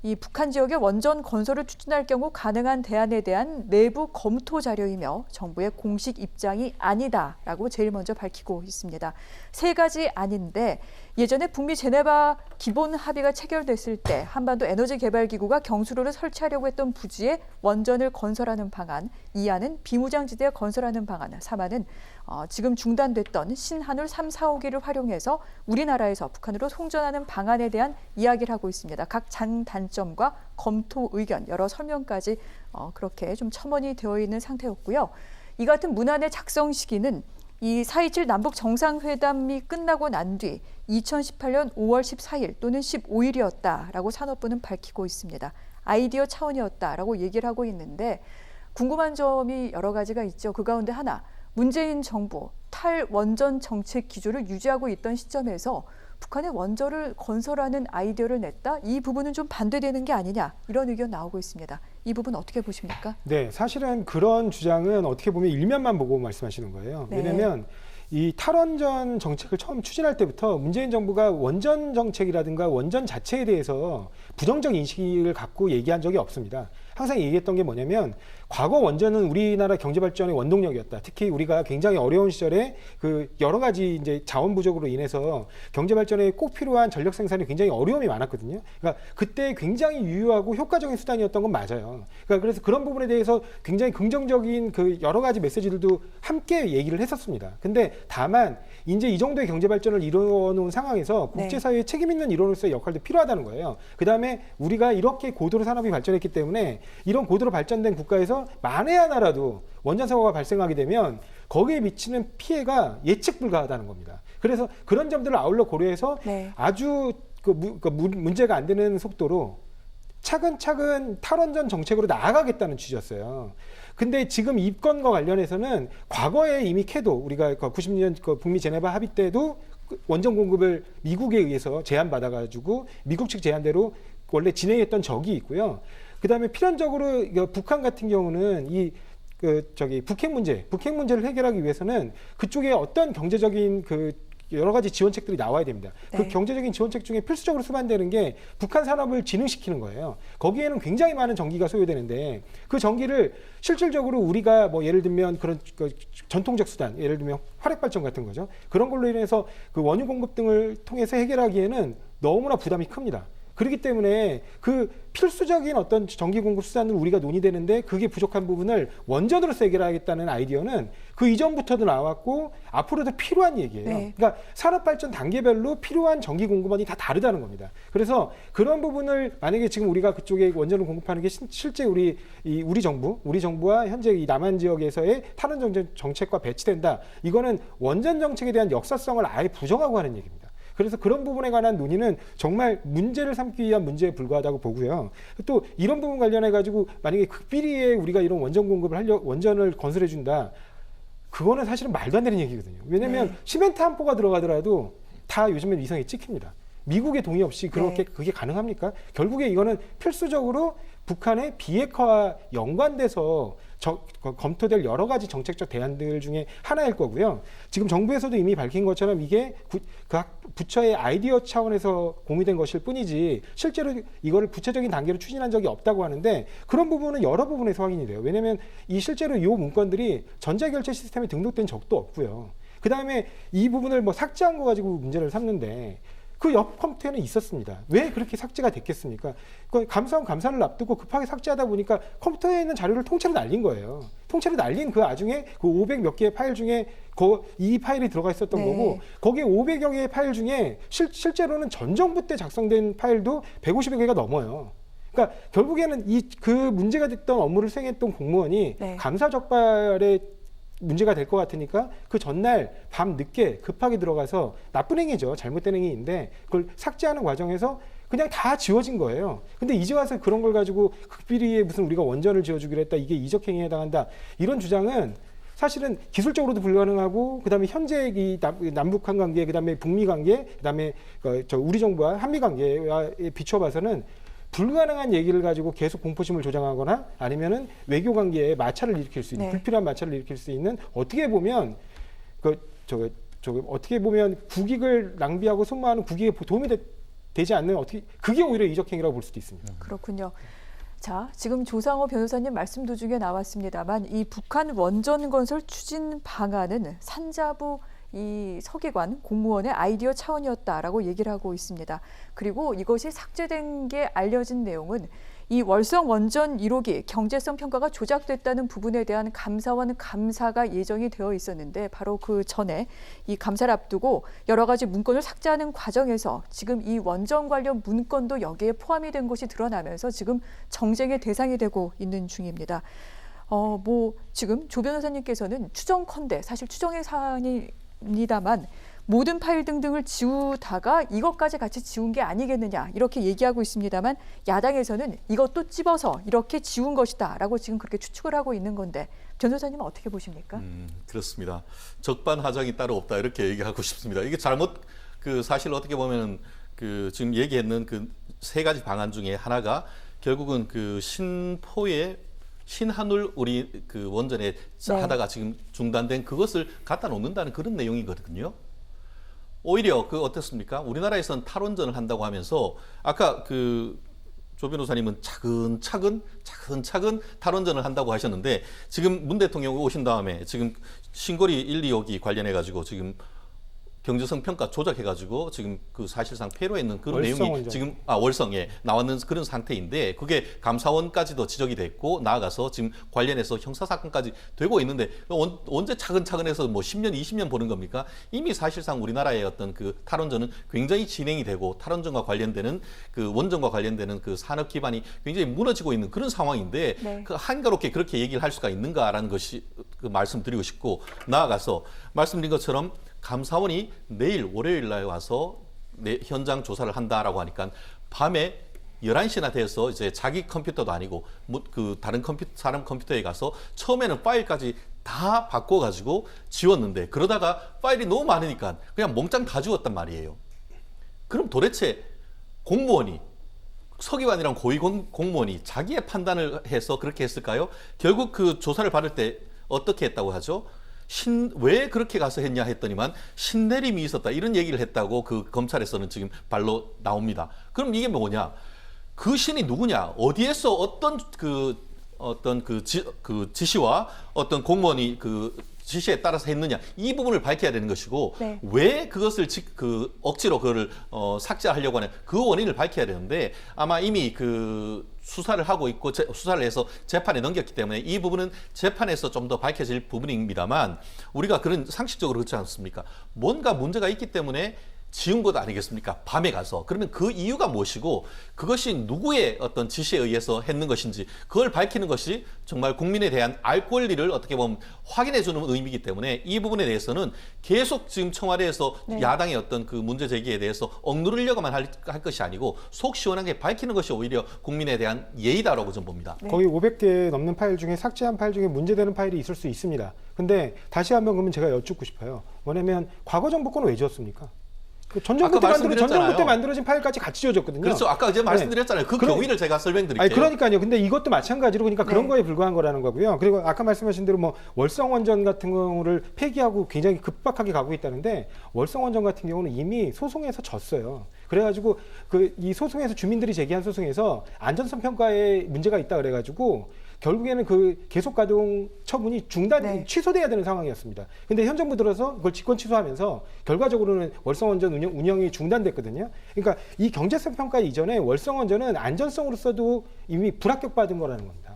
이 북한 지역의 원전 건설을 추진할 경우 가능한 대안에 대한 내부 검토 자료이며 정부의 공식 입장이 아니다라고 제일 먼저 밝히고 있습니다. 세 가지 아닌데 예전에 북미 제네바 기본 합의가 체결됐을 때 한반도 에너지 개발 기구가 경수로를 설치하려고 했던 부지에 원전을 건설하는 방안, 2안은 비무장지대 건설하는 방안, 3안은 지금 중단됐던 신한울 3, 4호기를 활용해서 우리나라에서 북한으로 송전하는 방안에 대한 이야기를 하고 있습니다. 각 장단점과 검토 의견, 여러 설명까지 그렇게 좀 첨언이 되어 있는 상태였고요. 이 같은 문안의 작성 시기는 이 4.27 남북 정상회담이 끝나고 난 뒤 2018년 5월 14일 또는 15일이었다라고 산업부는 밝히고 있습니다. 아이디어 차원이었다라고 얘기를 하고 있는데 궁금한 점이 여러 가지가 있죠. 그 가운데 하나, 문재인 정부 탈원전 정책 기조를 유지하고 있던 시점에서 북한의 원전을 건설하는 아이디어를 냈다? 이 부분은 좀 반대되는 게 아니냐, 이런 의견 나오고 있습니다. 이 부분 어떻게 보십니까? 네, 사실은 그런 주장은 어떻게 보면 일면만 보고 말씀하시는 거예요. 네. 왜냐하면 이 탈원전 정책을 처음 추진할 때부터 문재인 정부가 원전 정책이라든가 원전 자체에 대해서 부정적 인식을 갖고 얘기한 적이 없습니다. 항상 얘기했던 게 뭐냐면 과거 원전은 우리나라 경제 발전의 원동력이었다. 특히 우리가 굉장히 어려운 시절에 그 여러 가지 이제 자원 부족으로 인해서 경제 발전에 꼭 필요한 전력 생산이 굉장히 어려움이 많았거든요. 그러니까 그때 굉장히 유효하고 효과적인 수단이었던 건 맞아요. 그러니까 그래서 그런 부분에 대해서 굉장히 긍정적인 그 여러 가지 메시지들도 함께 얘기를 했었습니다. 근데 다만 이제 이 정도의 경제 발전을 이루어 놓은 상황에서 국제사회의 책임 있는 일원으로서의 역할도 필요하다는 거예요. 그다음에 우리가 이렇게 고도로 산업이 발전했기 때문에 이런 고도로 발전된 국가에서 만에 하나라도 원전 사고가 발생하게 되면 거기에 미치는 피해가 예측 불가하다는 겁니다. 그래서 그런 점들을 아울러 고려해서 아주 문제가 안 되는 속도로 차근차근 탈원전 정책으로 나아가겠다는 취지였어요. 근데 지금 이 건과 관련해서는 과거에 이미 캐도 우리가 90년 북미 제네바 합의 때도 원전 공급을 미국에 의해서 제한받아가지고 미국 측 제한대로 원래 진행했던 적이 있고요. 그다음에 필연적으로 북한 같은 경우는 북핵 문제를 해결하기 위해서는 그쪽에 어떤 경제적인 여러 가지 지원책들이 나와야 됩니다. 그 경제적인 지원책 중에 필수적으로 수반되는 게 북한 산업을 진흥시키는 거예요. 거기에는 굉장히 많은 전기가 소요되는데 그 전기를 실질적으로 우리가 뭐 예를 들면 그런 전통적 수단, 예를 들면 화력발전 같은 거죠. 그런 걸로 인해서 그 원유 공급 등을 통해서 해결하기에는 너무나 부담이 큽니다. 그렇기 때문에 그 필수적인 어떤 전기 공급 수단을 우리가 논의되는데 그게 부족한 부분을 원전으로서 해결하겠다는 아이디어는 그 이전부터도 나왔고 앞으로도 필요한 얘기예요. 그러니까 산업 발전 단계별로 필요한 전기 공급원이 다 다르다는 겁니다. 그래서 그런 부분을 만약에 지금 우리가 그쪽에 원전을 공급하는 게 실제 우리 정부와 현재 이 남한 지역에서의 탈원전 정책과 배치된다. 이거는 원전 정책에 대한 역사성을 아예 부정하고 하는 얘기입니다. 그래서 그런 부분에 관한 논의는 정말 문제를 삼기 위한 문제에 불과하다고 보고요. 또 이런 부분 관련해 가지고 만약에 극비리에 우리가 이런 원전 공급을 원전을 건설해 준다. 그거는 사실은 말도 안 되는 얘기거든요. 왜냐하면 시멘트 한 포가 들어가더라도 다 요즘엔 위성에 찍힙니다. 미국의 동의 없이 그게 가능합니까? 결국에 이거는 필수적으로 북한의 비핵화와 연관돼서 검토될 여러 가지 정책적 대안들 중에 하나일 거고요. 지금 정부에서도 이미 밝힌 것처럼 이게 각 부처의 아이디어 차원에서 공유된 것일 뿐이지 실제로 이거를 구체적인 단계로 추진한 적이 없다고 하는데 그런 부분은 여러 부분에서 확인이 돼요. 왜냐하면 실제로 이 문건들이 전자결제 시스템에 등록된 적도 없고요. 그다음에 이 부분을 뭐 삭제한 거 가지고 문제를 삼는데 그 옆 컴퓨터에는 있었습니다. 왜 그렇게 삭제가 됐겠습니까? 감사를 앞두고 급하게 삭제하다 보니까 컴퓨터에 있는 자료를 통째로 날린 거예요. 통째로 날린 그 와중에 그 500 몇 개의 파일 중에 이 파일이 들어가 있었던 거고 거기에 500여 개의 파일 중에 실제로는 전 정부 때 작성된 파일도 150여 개가 넘어요. 그러니까 결국에는 그 문제가 됐던 업무를 수행했던 공무원이 감사 적발에 문제가 될 것 같으니까 그 전날 밤 늦게 급하게 들어가서 나쁜 행위죠. 잘못된 행위인데 그걸 삭제하는 과정에서 그냥 다 지워진 거예요. 근데 이제 와서 그런 걸 가지고 극비리에 무슨 우리가 원전을 지어주기로 했다. 이게 이적행위에 해당한다. 이런 주장은 사실은 기술적으로도 불가능하고 그다음에 현재 이 남북한 관계, 그다음에 북미 관계, 그다음에 우리 정부와 한미 관계에 비춰봐서는 불가능한 얘기를 가지고 계속 공포심을 조장하거나 아니면은 외교 관계에 마찰을 일으킬 수 있는 불필요한 마찰을 일으킬 수 있는 어떻게 보면 어떻게 보면 국익을 낭비하고 속마하는 국익에 도움이 되지 않는 어떻게 그게 오히려 이적행위라고 볼 수도 있습니다. 그렇군요. 자, 지금 조상호 변호사님 말씀 도중에 나왔습니다만 이 북한 원전 건설 추진 방안은 산자부 이 서기관 공무원의 아이디어 차원이었다라고 얘기를 하고 있습니다. 그리고 이것이 삭제된 게 알려진 내용은 이 월성 원전 1호기 경제성 평가가 조작됐다는 부분에 대한 감사원 감사가 예정이 되어 있었는데 바로 그 전에 이 감사를 앞두고 여러 가지 문건을 삭제하는 과정에서 지금 이 원전 관련 문건도 여기에 포함이 된 것이 드러나면서 지금 정쟁의 대상이 되고 있는 중입니다. 지금 조 변호사님께서는 추정컨대 사실 추정의 사안입니다만 모든 파일 등등을 지우다가 이것까지 같이 지운 게 아니겠느냐 이렇게 얘기하고 있습니다만 야당에서는 이것도 찝어서 이렇게 지운 것이다라고 지금 그렇게 추측을 하고 있는 건데 변호사님은 어떻게 보십니까? 그렇습니다. 적반하장이 따로 없다 이렇게 얘기하고 싶습니다. 이게 잘못 사실 어떻게 보면은 지금 얘기했는 그 세 가지 방안 중에 하나가 결국은 그 신포의 신한울 우리 그 원전에 네. 하다가 지금 중단된 그것을 갖다 놓는다는 그런 내용이거든요. 오히려 어떻습니까? 우리나라에서는 탈원전을 한다고 하면서 아까 조 변호사님은 차근차근 탈원전을 한다고 하셨는데 지금 문 대통령이 오신 다음에 지금 신고리 1, 2호기 관련해 가지고 지금 경제성 평가 조작해가지고 지금 사실상 폐로에 있는 그런 내용이 월성원전. 지금 월성에 나왔는 그런 상태인데 그게 감사원까지도 지적이 됐고 나아가서 지금 관련해서 형사 사건까지 되고 있는데 언제 차근차근해서 뭐 10년, 20년 보는 겁니까? 이미 사실상 우리나라의 어떤 탈원전은 굉장히 진행이 되고 탈원전과 관련되는 원전과 관련되는 산업 기반이 굉장히 무너지고 있는 그런 상황인데 네. 한가롭게 그렇게 얘기를 할 수가 있는가라는 것이 말씀드리고 싶고 나아가서 말씀드린 것처럼. 감사원이 내일 월요일 날 와서 현장 조사를 한다라고 하니까 밤에 11시나 돼서 이제 자기 컴퓨터도 아니고 다른 사람 컴퓨터에 가서 처음에는 파일까지 다 바꿔가지고 지웠는데 그러다가 파일이 너무 많으니까 그냥 몽땅 다 지웠단 말이에요. 그럼 도대체 공무원이 서기관이랑 고위 공무원이 자기의 판단을 해서 그렇게 했을까요? 결국 조사를 받을 때 어떻게 했다고 하죠? 왜 그렇게 가서 했냐 했더니만 신내림이 있었다 이런 얘기를 했다고 검찰에서는 지금 발로 나옵니다. 그럼 이게 뭐냐? 그 신이 누구냐? 어디에서 어떤 지시와 어떤 공무원이 지시에 따라서 했느냐 이 부분을 밝혀야 되는 것이고 네. 왜 그것을 억지로 그거를 삭제하려고 하는 그 원인을 밝혀야 되는데 아마 이미 수사를 하고 있고 수사를 해서 재판에 넘겼기 때문에 이 부분은 재판에서 좀 더 밝혀질 부분입니다만 우리가 그런 상식적으로 그렇지 않습니까? 뭔가 문제가 있기 때문에 지은 것 아니겠습니까? 밤에 가서. 그러면 그 이유가 무엇이고 그것이 누구의 어떤 지시에 의해서 했는 것인지 그걸 밝히는 것이 정말 국민에 대한 알 권리를 어떻게 보면 확인해 주는 의미이기 때문에 이 부분에 대해서는 계속 지금 청와대에서 네. 야당의 어떤 문제 제기에 대해서 억누르려고만 할 것이 아니고 속 시원하게 밝히는 것이 오히려 국민에 대한 예의다라고 저는 봅니다. 네. 거의 500개 넘는 파일 중에 삭제한 파일 중에 문제되는 파일이 있을 수 있습니다. 근데 다시 한번 그러면 제가 여쭙고 싶어요. 뭐냐면 과거 정부권은 왜 지었습니까? 전 정부 때 만들어진 파일까지 같이 지워졌거든요. 그렇죠. 아까 이제 말씀드렸잖아요. 그 경위를 제가 설명드릴게요. 아니, 그러니까요. 근데 이것도 마찬가지로 그러니까 그런 네. 거에 불과한 거라는 거고요. 그리고 아까 말씀하신 대로 뭐 월성원전 같은 경우를 폐기하고 굉장히 급박하게 가고 있다는데 월성원전 같은 경우는 이미 소송에서 졌어요. 그래가지고 이 소송에서 주민들이 제기한 소송에서 안전성 평가에 문제가 있다 그래가지고 결국에는 계속 가동 처분이 네. 취소돼야 되는 상황이었습니다. 근데 현 정부 들어서 그걸 직권 취소하면서 결과적으로는 월성원전 운영이 중단됐거든요. 그러니까 이 경제성 평가 이전에 월성원전은 안전성으로서도 이미 불합격받은 거라는 겁니다.